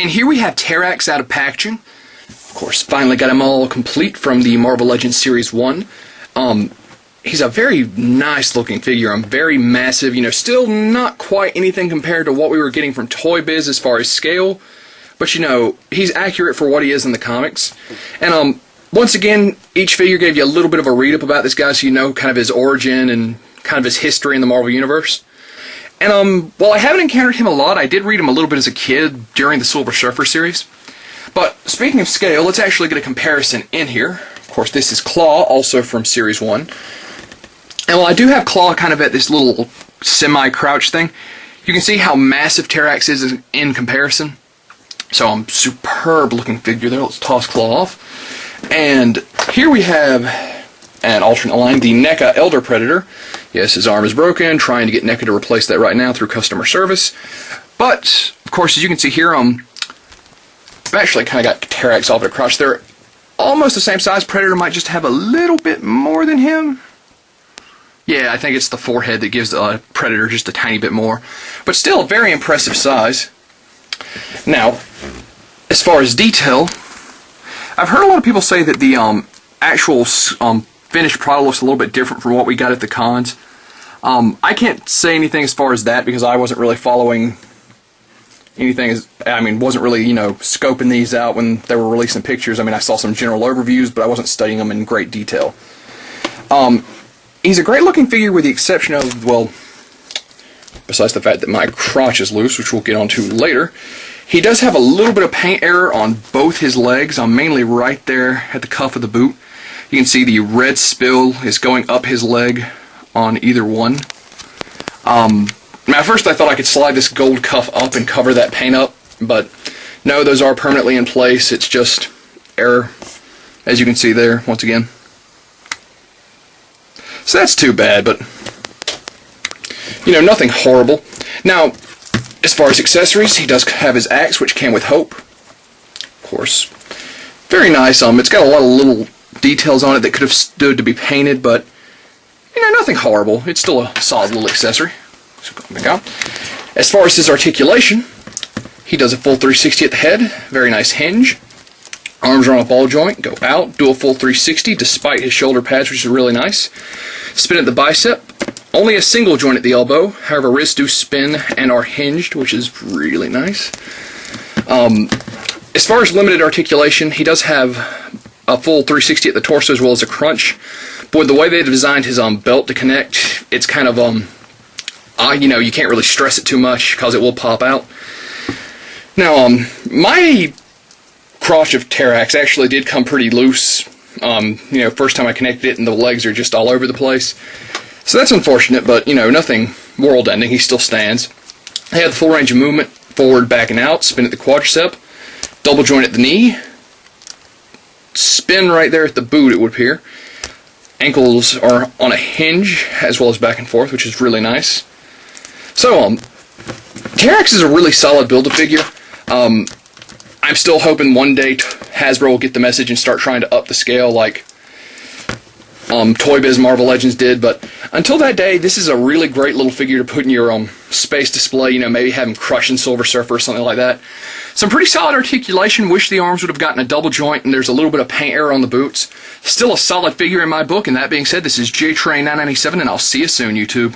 And here we have Terrax out of packaging. Of course, finally got him all complete from the Marvel Legends Series 1. He's a very nice looking figure. Very massive, still not quite anything compared to what we were getting from Toy Biz as far as scale. But he's accurate for what he is in the comics. And once again, each figure gave you a little bit of a read-up about this guy so you know kind of his origin and kind of his history in the Marvel Universe. And while I haven't encountered him a lot, I did read him a little bit as a kid during the Silver Surfer series. But speaking of scale, let's actually get a comparison in here. Of course, this is Claw, also from Series 1. And while I do have Claw kind of at this little semi-crouch thing, you can see how massive Terrax is in comparison. So, superb looking figure there. Let's toss Claw off. And here we have an alternate line, the NECA Elder Predator. Yes, his arm is broken, trying to get NECA to replace that right now through customer service. But, of course, as you can see here, I've actually kind of got Terrax off at a crouch. They're almost the same size. Predator might just have a little bit more than him. Yeah, I think it's the forehead that gives the Predator just a tiny bit more. But still, a very impressive size. Now, as far as detail, I've heard a lot of people say that the actual finished product looks a little bit different from what we got at the cons. I can't say anything as far as that because I wasn't really following anything. Wasn't really, scoping these out when they were releasing pictures. I saw some general overviews, but I wasn't studying them in great detail. He's a great looking figure with the exception of, well, besides the fact that my crotch is loose, which we'll get onto later, he does have a little bit of paint error on both his legs, mainly right there at the cuff of the boot. You can see the red spill is going up his leg on either one. At first I thought I could slide this gold cuff up and cover that paint up, but no, those are permanently in place. It's just error, as you can see there, once again. So that's too bad, but nothing horrible. Now, as far as accessories, he does have his axe, which came with Hope. Of course, very nice. It's got a lot of little details on it that could have stood to be painted, but nothing horrible. It's still a solid little accessory. So go back out. As far as his articulation, he does a full 360 at the head. Very nice hinge. Arms are on a ball joint. Go out. Do a full 360 despite his shoulder pads, which is really nice. Spin at the bicep. Only a single joint at the elbow. However, wrists do spin and are hinged, which is really nice. As far as limited articulation, he does have a full 360 at the torso as well as a crunch. But with the way they've designed his belt to connect, it's kind of you can't really stress it too much because it will pop out. Now, my crotch of Terrax actually did come pretty loose. First time I connected it and the legs are just all over the place. So that's unfortunate, but nothing world-ending. He still stands. He had the full range of movement, forward, back, and out. Spin at the quadricep, double joint at the knee, spin right there at the boot, it would appear. Ankles are on a hinge as well as back and forth, which is really nice. So, Terrax is a really solid build-a-figure. I'm still hoping one day Hasbro will get the message and start trying to up the scale like Toy Biz Marvel Legends did, but until that day, this is a really great little figure to put in your space display, maybe have him crushing Silver Surfer or something like that. Some pretty solid articulation. Wish the arms would have gotten a double joint, and there's a little bit of paint error on the boots. Still a solid figure in my book, and that being said, this is JTrain997, and I'll see you soon, YouTube.